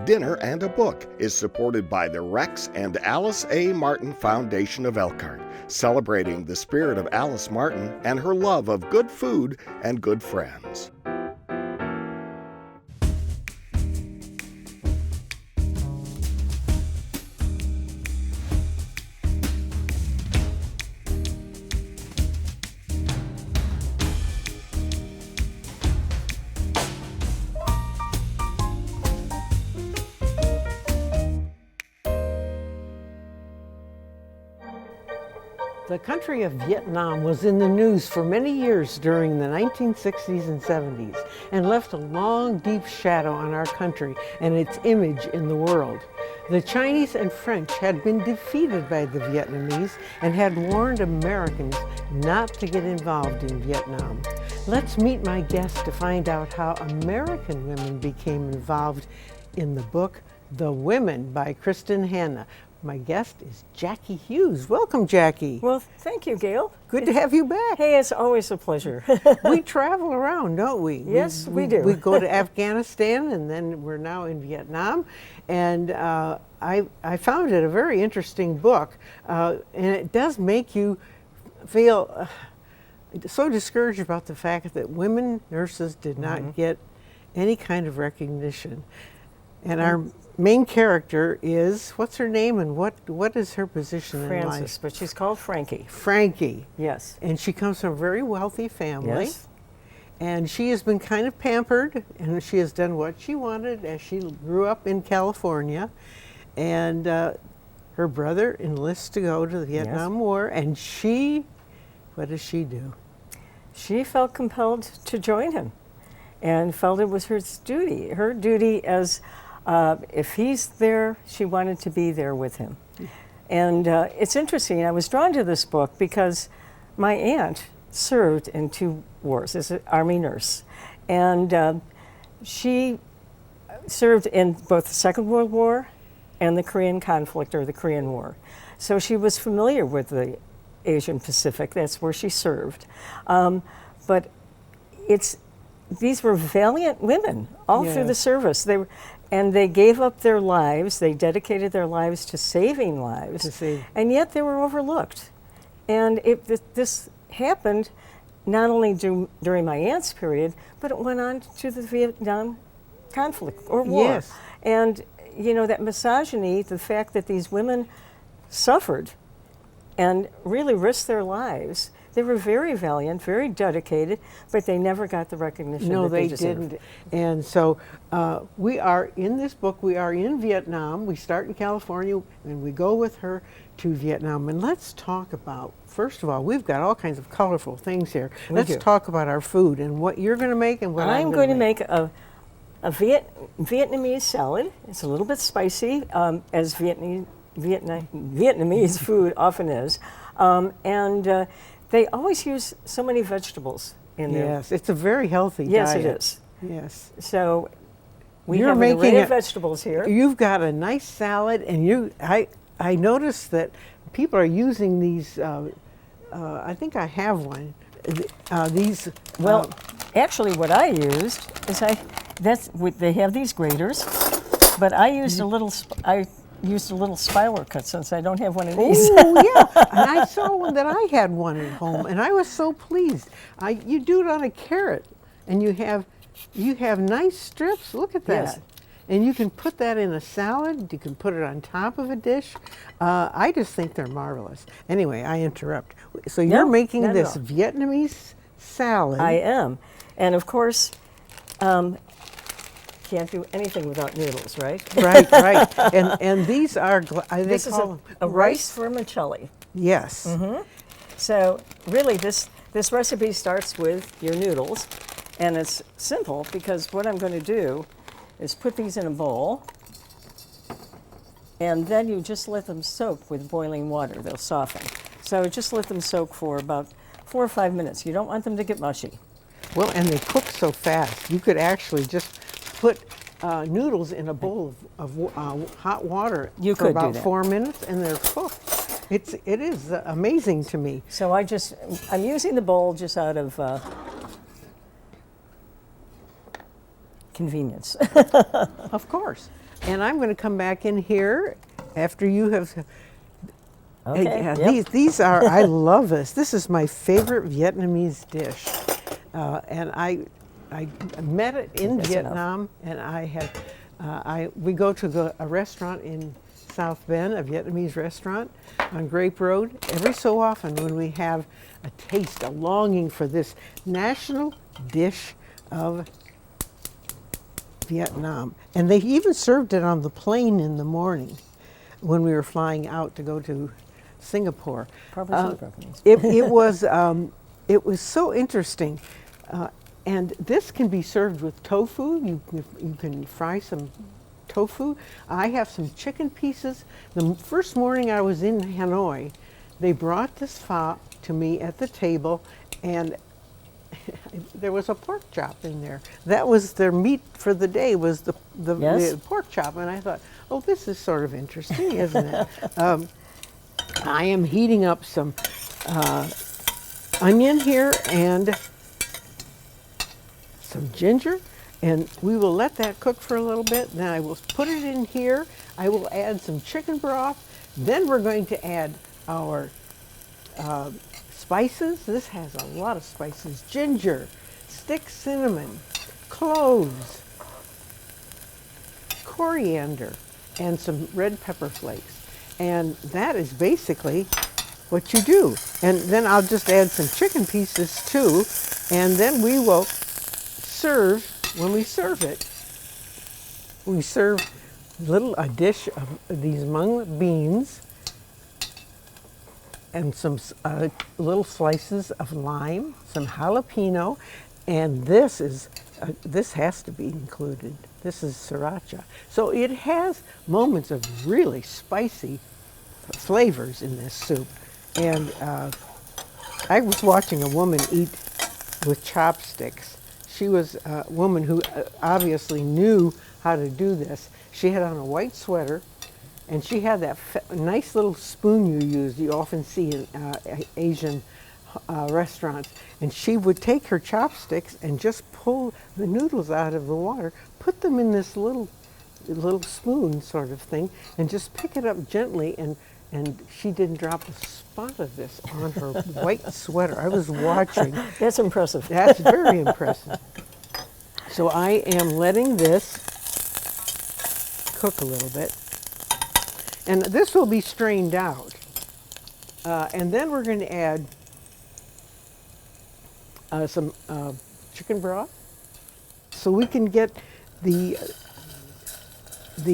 Dinner and a Book is supported by the Rex and Alice A. Martin Foundation of Elkhart, celebrating the spirit of Alice Martin and her love of good food and good friends. The country of Vietnam was in the news for many years during the 1960s and 70s and left a long, deep shadow on our country and its image in the world. The Chinese and French had been defeated by the Vietnamese and had warned Americans not to get involved in Vietnam. Let's meet my guest to find out how American women became involved in the book The Women by Kristen Hanna. My guest is Jackie Hughes. Welcome, Jackie. Well, thank you, Gail. Good to have you back. Hey, it's always a pleasure. We travel around, don't we? Yes, we do. We go to Afghanistan, and then we're now in Vietnam. And I found it a very interesting book, and it does make you feel so discouraged about the fact that women nurses did not get any kind of recognition. And our main character is, what's her name and what is her position in life? Frances, but she's called Frankie. Frankie. Yes. And she comes from a very wealthy family. Yes. And she has been kind of pampered, and she has done what she wanted as she grew up in California. And her brother enlists to go to the Vietnam War, and she, what does she do? She felt compelled to join him and felt it was her duty. Her duty as if he's there, she wanted to be there with him. And it's interesting, I was drawn to this book because my aunt served in 2 wars as an Army nurse. And she served in both the Second World War and the Korean conflict, or the Korean War. So she was familiar with the Asian Pacific, that's where she served. But these were valiant women all through the service. And they gave up their lives, they dedicated their lives to saving lives, and yet they were overlooked. And this happened not only during my aunt's period, but it went on to the Vietnam conflict or war. Yes. And you know, that misogyny, the fact that these women suffered and really risked their lives. They were very valiant, very dedicated, but they never got the recognition that they deserved. No, they didn't. And so we are, in this book, we are in Vietnam. We start in California, and we go with her to Vietnam. And let's talk about, first of all, we've got all kinds of colorful things here. Let's talk about our food and what you're going to make and what I'm going to make. A Vietnamese salad. It's a little bit spicy, as Vietnamese food often is. They always use so many vegetables in there. Yes, it's a very healthy diet. Yes, it is. Yes. So we have an array of vegetables here. You've got a nice salad, and I noticed that people are using these, I think I have one, actually what I used is they have these graters, but I used a little spiral cut since I don't have one of these. Oh, yeah. And I saw one that I had one at home, and I was so pleased. You do it on a carrot, and you have nice strips. Look at that. Yes. And you can put that in a salad. You can put it on top of a dish. I just think they're marvelous. Anyway, I interrupt. So you're making this Vietnamese salad. I am. And of course, can't do anything without noodles, right? Right. And these are, this is a rice vermicelli. Yes. Mm-hmm. So really this recipe starts with your noodles, and it's simple because what I'm going to do is put these in a bowl, and then you just let them soak with boiling water. They'll soften. So just let them soak for about 4 or 5 minutes. You don't want them to get mushy. Well, and they cook so fast. You could actually just put noodles in a bowl of hot water for about 4 minutes, and they're cooked. It is amazing to me. So I'm using the bowl just out of convenience. Of course. And I'm going to come back in here after you have. Okay. Yeah, yep. these are, I love this. This is my favorite Vietnamese dish. And I met it in That's Vietnam, and we go to a restaurant in South Bend, a Vietnamese restaurant on Grape Road, every so often when we have a taste, a longing for this national dish of Vietnam. And they even served it on the plane in the morning when we were flying out to go to Singapore. Probably some Vietnamese. It was so interesting. And this can be served with tofu. You can fry some tofu. I have some chicken pieces. The first morning I was in Hanoi, they brought this pho to me at the table, and there was a pork chop in there. That was their meat for the day, was the Yes. pork chop. And I thought, oh, this is sort of interesting, isn't it? I am heating up some onion here and some ginger, and we will let that cook for a little bit. Then I will put it in here. I will add some chicken broth. Then we're going to add our spices. This has a lot of spices. Ginger, stick cinnamon, cloves, coriander, and some red pepper flakes. And that is basically what you do. And then I'll just add some chicken pieces too, and then we will serve. When we serve it, we serve a dish of these mung beans and some little slices of lime, some jalapeno, and this has to be included. This is sriracha. So it has moments of really spicy flavors in this soup. And I was watching a woman eat with chopsticks. She was a woman who obviously knew how to do this. She had on a white sweater, and she had that nice little spoon you often see in Asian restaurants. And she would take her chopsticks and just pull the noodles out of the water, put them in this little spoon sort of thing, and just pick it up gently, and she didn't drop a spot of this on her white sweater. I was watching. That's impressive. That's very impressive. So I am letting this cook a little bit. And this will be strained out. And then we're going to add some chicken broth, so we can get the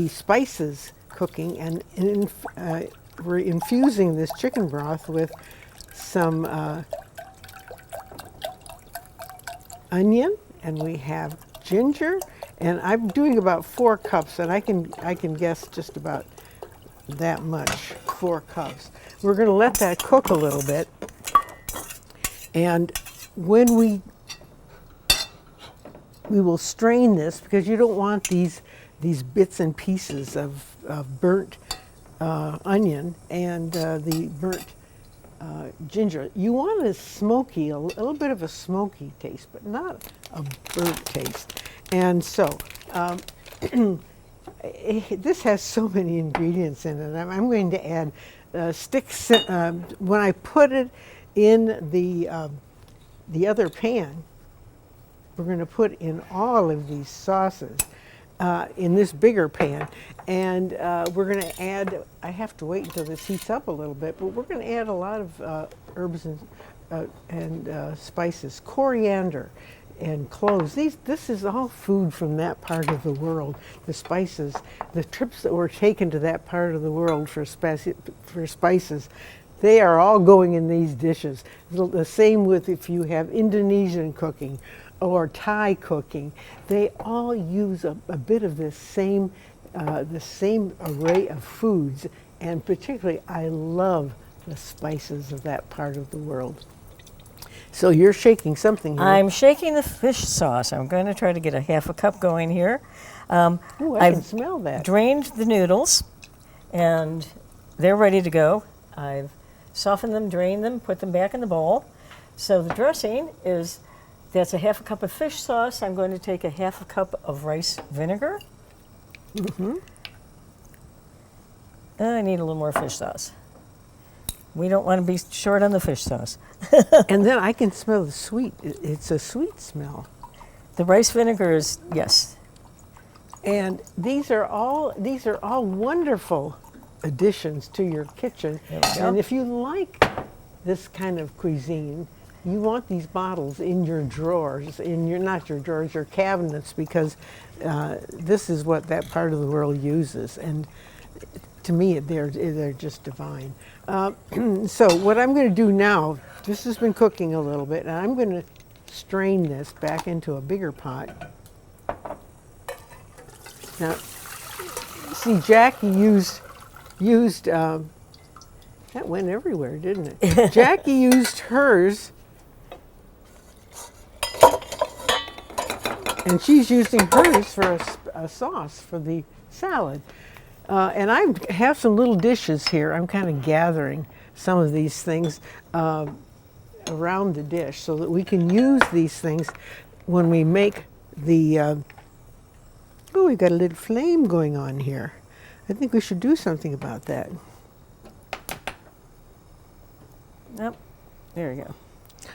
spices cooking, and we're infusing this chicken broth with some onion, and we have ginger, and I'm doing about 4 cups, and I can guess just about that much, 4 cups. We're going to let that cook a little bit, and when we will strain this, because you don't want these bits and pieces of burnt onion and the burnt ginger. You want a smoky, a little bit of a smoky taste, but not a burnt taste. And so this has so many ingredients in it. I'm going to add when I put it in the other pan, we're going to put in all of these sauces in this bigger pan, and we're going to add, I have to wait until this heats up a little bit, but we're going to add a lot of herbs and spices, coriander and cloves. This is all food from that part of the world. The spices, the trips that were taken to that part of the world for spices, they are all going in these dishes. The same with if you have Indonesian cooking or Thai cooking. They all use a bit of the same array of foods, and particularly I love the spices of that part of the world. So you're shaking something here. I'm shaking the fish sauce. I'm going to try to get a half a cup going here. Ooh, I can smell that. Drained the noodles, and they're ready to go. I've softened them, drained them, put them back in the bowl. So the dressing is That's a half a cup of fish sauce. I'm going to take a half a cup of rice vinegar. I need a little more fish sauce. We don't want to be short on the fish sauce. And then I can smell the sweet. It's a sweet smell. The rice vinegar is, yes. And these are all wonderful additions to your kitchen. There we go. And if you like this kind of cuisine, you want these bottles in your drawers, not your drawers, your cabinets, because this is what that part of the world uses. And to me, they're just divine. So what I'm going to do now, this has been cooking a little bit, and I'm going to strain this back into a bigger pot. Now, see, Jackie used that went everywhere, didn't it? Jackie used hers, and she's using hers for a sauce for the salad. And I have some little dishes here. I'm kind of gathering some of these things around the dish so that we can use these things when we make the, oh, we've got a little flame going on here. I think we should do something about that. Yep, there you go.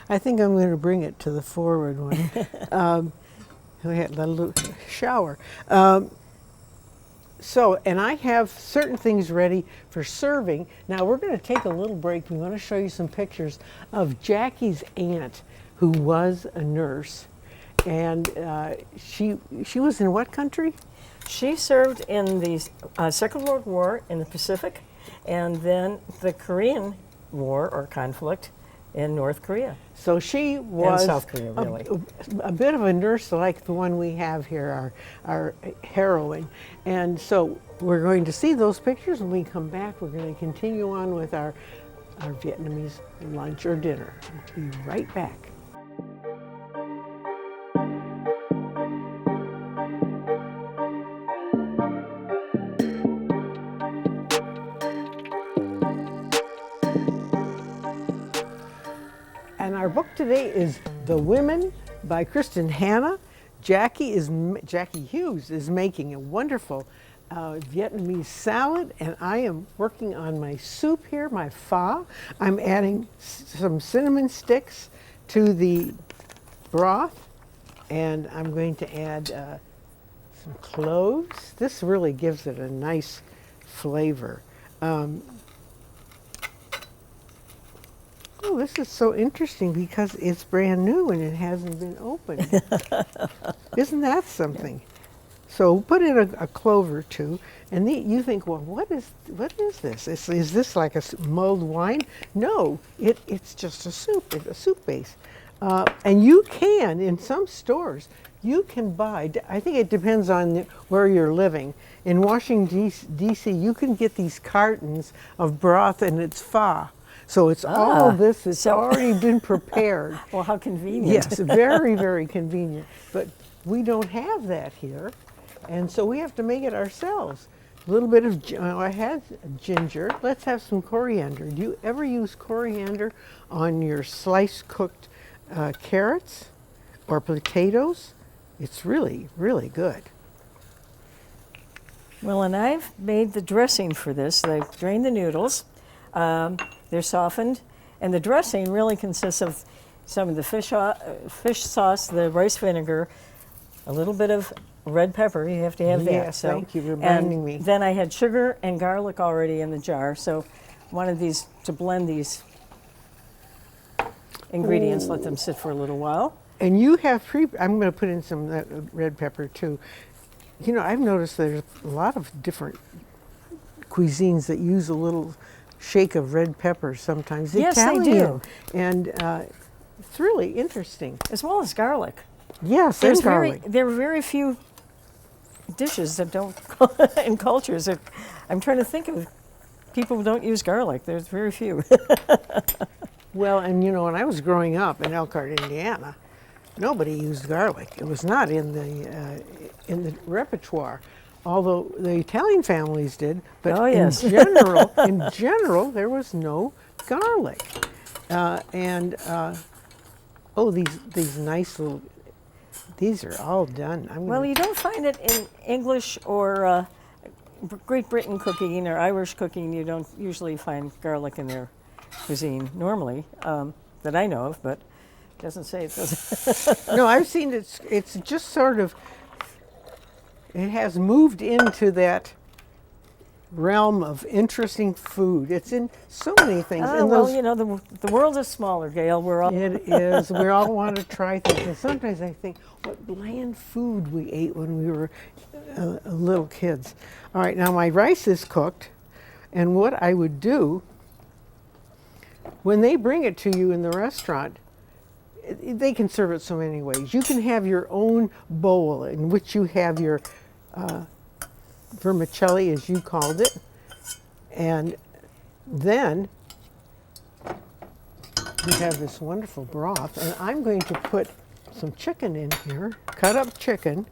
I think I'm going to bring it to the forward one. We had a little shower. So, and I have certain things ready for serving. Now we're going to take a little break. We want to show you some pictures of Jackie's aunt, who was a nurse, and she was in what country? She served in the Second World War in the Pacific, and then the Korean War or conflict in North Korea. So she was and South Korea, really. a bit of a nurse like the one we have here, our heroine. And so we're going to see those pictures. When we come back, we're going to continue on with our Vietnamese lunch or dinner. We'll be right back. And our book today is The Women by Kristen Hanna. Jackie Hughes is making a wonderful Vietnamese salad, and I am working on my soup here, my pho. I'm adding some cinnamon sticks to the broth, and I'm going to add some cloves. This really gives it a nice flavor. Oh, this is so interesting because it's brand new and it hasn't been opened. Isn't that something? So put in a clove or two, and you think, well, what is this? Is this like a mulled wine? No, it's just a soup base. And you can, in some stores, you can buy, I think it depends on where you're living. In Washington, D.C., you can get these cartons of broth, and it's pho. So it's all this, it's already been prepared. Well, how convenient. Yes, very, very convenient. But we don't have that here, and so we have to make it ourselves. A little bit of, I had ginger. Let's have some coriander. Do you ever use coriander on your sliced cooked carrots or potatoes? It's really, really good. Well, and I've made the dressing for this. I've drained the noodles. They're softened, and the dressing really consists of some of the fish sauce, the rice vinegar, a little bit of red pepper. You have to have that. Yes, thank you for reminding me. Then I had sugar and garlic already in the jar, so wanted these to blend these ingredients, let them sit for a little while. And you have I'm going to put in some red pepper too. You know, I've noticed there's a lot of different cuisines that use a little shake of red pepper sometimes. Yes, Italian. they do. And it's really interesting. As well as garlic. Yes, and garlic. There are very few dishes that don't, in cultures, I'm trying to think of people who don't use garlic. There's very few. Well, and you know, when I was growing up in Elkhart, Indiana, nobody used garlic. It was not in the repertoire. Although the Italian families did, but oh, yes. in general, there was no garlic. And Oh, these nice little, these are all done. Well, you don't find it in English or Great Britain cooking or Irish cooking. You don't usually find garlic in their cuisine normally, that I know of, but it doesn't say it doesn't. No, I've seen it's just sort of, it has moved into that realm of interesting food. It's in so many things. Oh, well, you know, the world is smaller, Gail. We're all It is. We all want to try things. And sometimes I think what bland food we ate when we were little kids. All right, now my rice is cooked. And what I would do, when they bring it to you in the restaurant, they can serve it so many ways. You can have your own bowl in which you have your vermicelli, as you called it, and then you have this wonderful broth, and I'm going to put some chicken in here, cut up chicken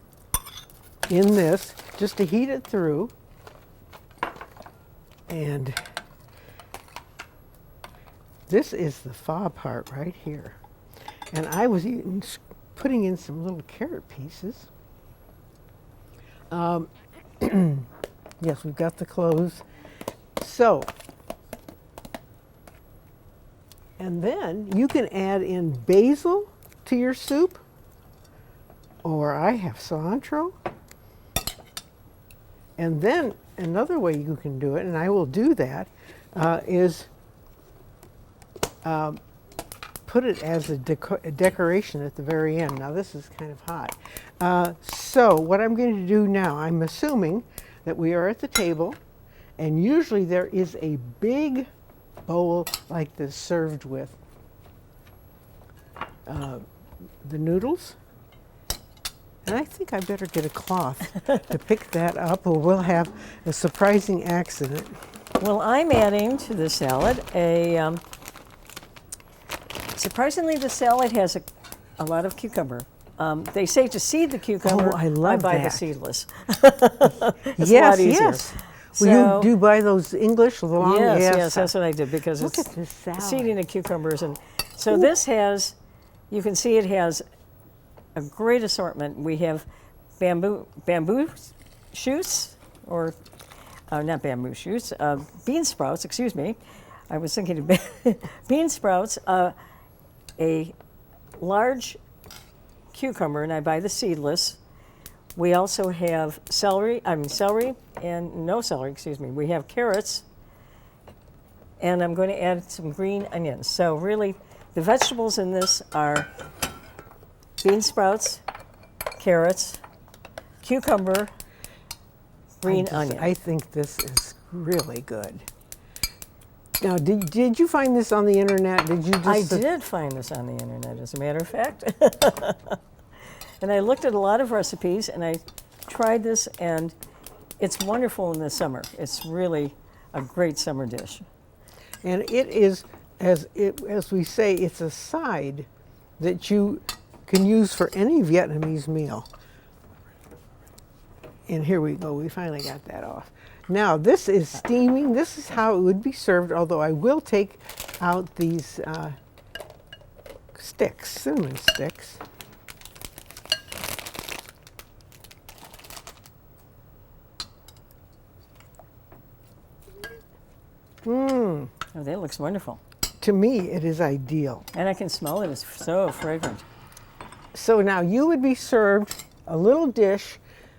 in this, just to heat it through, and this is the pho part right here. And I was putting in some little carrot pieces. Yes, we've got the cloves. So, and then you can add in basil to your soup, or I have cilantro. And then another way you can do it, and I will do that, is put it as a decoration at the very end. Now this is kind of hot. So what I'm going to do now, I'm assuming that we are at the table, and usually there is a big bowl like this served with the noodles. And I think I better get a cloth to pick that up, or we'll have a surprising accident. Well, I'm adding to the salad a, surprisingly the salad has a lot of cucumber. They say to seed the cucumber, Oh, I love buy the that. seedless. Yes, It's a lot easier. yes. Well, you do buy those English long? Yes, that's what I did, because Look it's at this salad. seeding of cucumbers. And so this has, you can see it has a great assortment. We have bamboo shoots, or not bamboo shoots, bean sprouts, excuse me. I was thinking of bean sprouts, a large cucumber, and I buy the seedless. We also have celery, and no celery, excuse me. We have carrots, and I'm going to add some green onions. So really, the vegetables in this are bean sprouts, carrots, cucumber, green onion. I think this is really good. Now, did you find this on the internet? Did you just? I did find this on the internet, as a matter of fact. And I looked at a lot of recipes, and I tried this, and it's wonderful in the summer. It's really a great summer dish. And it is, as we say, it's a side that you can use for any Vietnamese meal. And here we go. We finally got that off. Now this is steaming. This is how it would be served. Although I will take out these sticks, cinnamon sticks. Oh, that looks wonderful. To me, it is ideal. And I can smell it. It's so fragrant. So now you would be served a little dish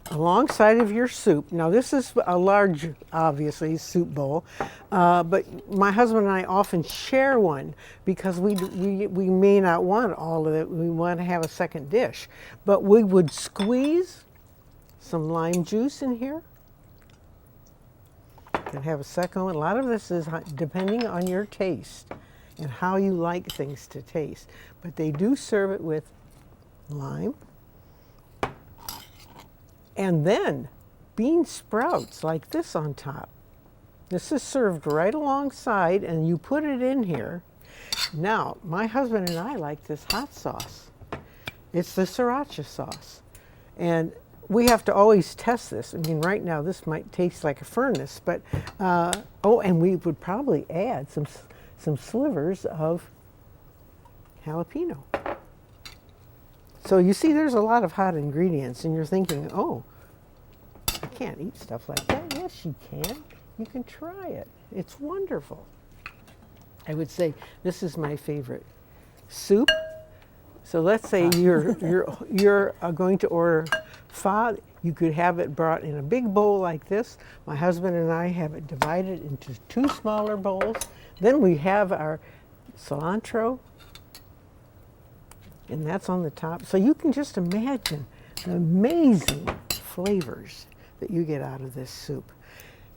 alongside of your soup. Now this is a large, obviously, soup bowl, but my husband and I often share one because we may not want all of it. We want to have a second dish. But we would squeeze some lime juice in here and have a second one. A lot of this is depending on your taste and how you like things to taste. But they do serve it with lime. And then bean sprouts like this on top. This is served right alongside, and you put it in here. Now, my husband and I like this hot sauce. It's the sriracha sauce. And we have to always test this. I mean, right now this might taste like a furnace, but, and we would probably add some slivers of jalapeno. So you see there's a lot of hot ingredients, and you're thinking, oh, I can't eat stuff like that. Yes, you can. You can try it. It's wonderful. I would say this is my favorite. Soup. So let's say you're going to order pho. You could have it brought in a big bowl like this. My husband and I have it divided into 2 smaller bowls. Then we have our cilantro, and that's on the top. So you can just imagine the amazing flavors that you get out of this soup.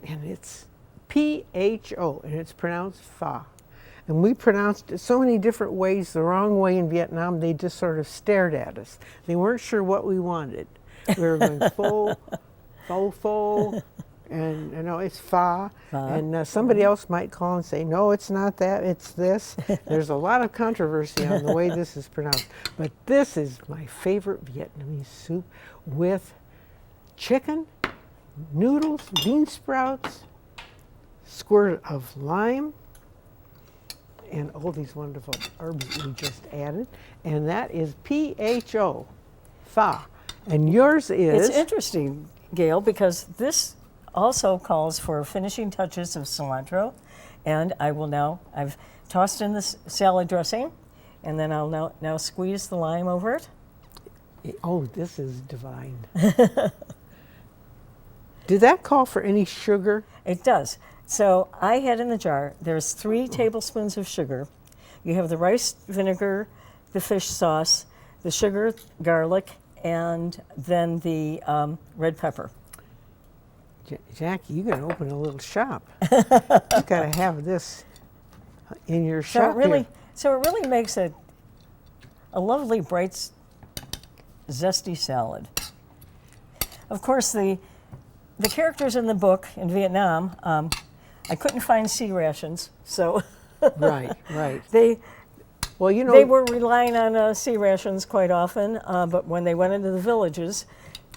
And it's P-H-O, and it's pronounced pho. And we pronounced it so many different ways, the wrong way in Vietnam. They just sort of stared at us. They weren't sure what we wanted. We were going pho, and you know, it's pho. And somebody else might call and say, no, it's not that, it's this. There's a lot of controversy on the way this is pronounced. But this is my favorite Vietnamese soup with chicken, noodles, bean sprouts, squirt of lime, and all these wonderful herbs that we just added. And that is P-H-O, pho. And yours is? It's interesting, Gail, because this also calls for finishing touches of cilantro. And I've tossed in this salad dressing, and then I'll now squeeze the lime over it. Oh, this is divine. Did that call for any sugar? It does. So I had in the jar, there's 3 tablespoons of sugar. You have the rice vinegar, the fish sauce, the sugar, garlic, and then the red pepper. Jackie, you got to open a little shop. You got to have this in your shop. So it really makes a lovely, bright, zesty salad. Of course, the characters in the book in Vietnam, I couldn't find sea rations, so right. they they were relying on sea rations quite often. But when they went into the villages,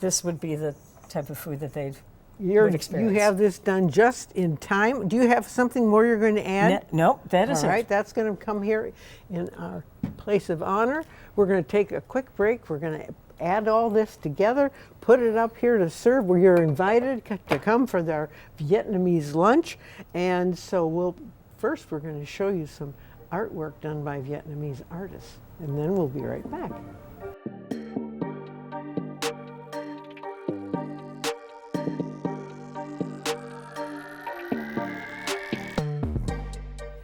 this would be the type of food that they'd would experience. You have this done just in time. Do you have something more you're going to add? No, that is it. All right, that's going to come here in our place of honor. We're going to take a quick break. We're going to add all this together, put it up here to serve, where you're invited to come for their Vietnamese lunch. And so we're going to show you some artwork done by Vietnamese artists, and then we'll be right back.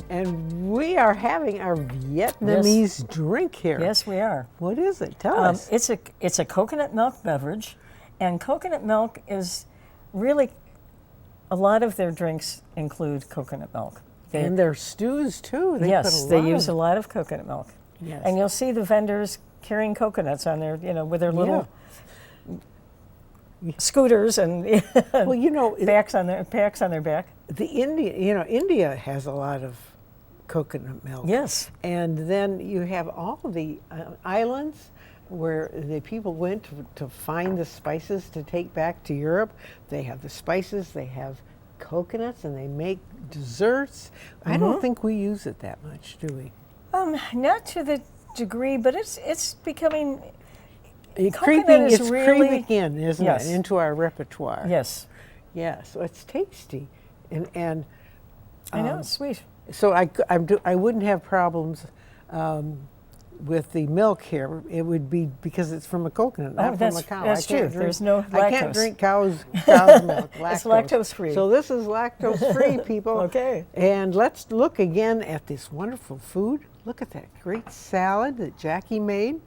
And we are having our Vietnamese drink here. Yes, we are. What is it? Tell us. It's a coconut milk beverage, and coconut milk is really, a lot of their drinks include coconut milk. And their stews too. They use a lot of coconut milk. Yes. And you'll see the vendors carrying coconuts on their, with their little scooters and packs on their back. India has a lot of coconut milk. Yes. And then you have all the islands where the people went to find the spices to take back to Europe. They have the spices, they have coconuts, and they make desserts. I don't think we use it that much, do we? Not to the degree, but it's becoming. It's creeping in, isn't it, into our repertoire? Yes. Yeah, so it's tasty, and I know, it's sweet. So I wouldn't have problems with the milk here. It would be because it's from a coconut, not from a cow. That's true. There's no lactose. I can't drink cow's milk. It's lactose-free. So this is lactose-free, people. Okay. And let's look again at this wonderful food. Look at that great salad that Jackie made.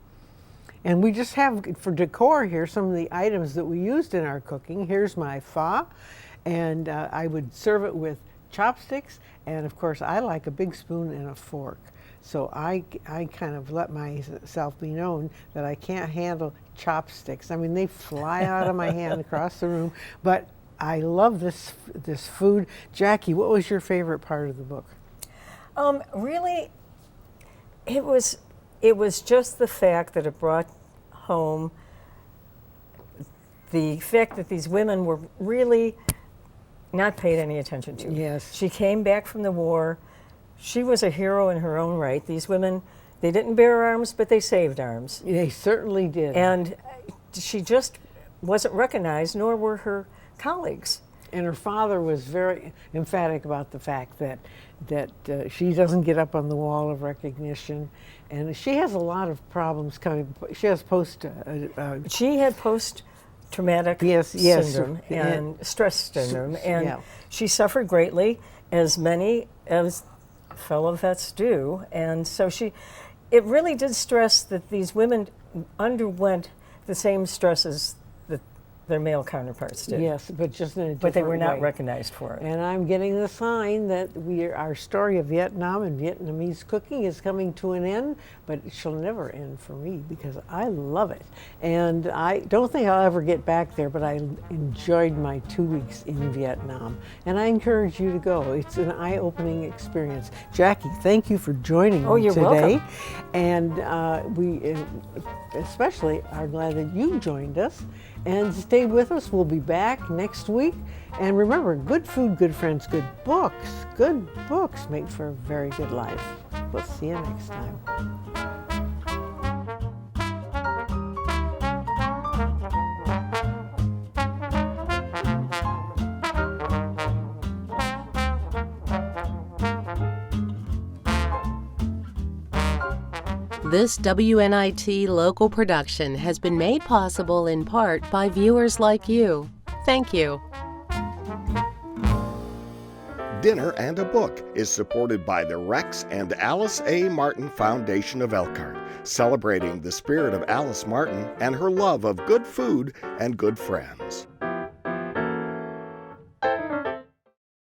And we just have, for decor here, some of the items that we used in our cooking. Here's my pho, and I would serve it with chopsticks, and of course I like a big spoon and a fork. So I kind of let myself be known that I can't handle chopsticks. I mean, they fly out of my hand across the room, but I love this food. Jackie, what was your favorite part of the book? Really, it was just the fact that it brought home the fact that these women were really not paid any attention to. Yes. She came back from the war. She was a hero in her own right. These women, They didn't bear arms, but they saved arms. They certainly did. And she just wasn't recognized, nor were her colleagues. And her father was very emphatic about the fact that she doesn't get up on the wall of recognition, and she has a lot of problems coming. She has She had post-traumatic syndrome and stress syndrome, and she suffered greatly, as many as fellow vets do. And so it really did stress that these women underwent the same stresses that their male counterparts did. Yes, but just in a different But they were not way. recognized for it. And I'm getting the sign that our story of Vietnam and Vietnamese cooking is coming to an end, but it shall never end for me because I love it. And I don't think I'll ever get back there, but I enjoyed my 2 weeks in Vietnam. And I encourage you to go. It's an eye-opening experience. Jackie, thank you for joining me you're today. welcome. And we especially are glad that you joined us. And stay with us. We'll be back next week. And remember, good food, good friends, good books. Good books make for a very good life. We'll see you next time. This WNIT local production has been made possible in part by viewers like you. Thank you. Dinner and a Book is supported by the Rex and Alice A. Martin Foundation of Elkhart, celebrating the spirit of Alice Martin and her love of good food and good friends.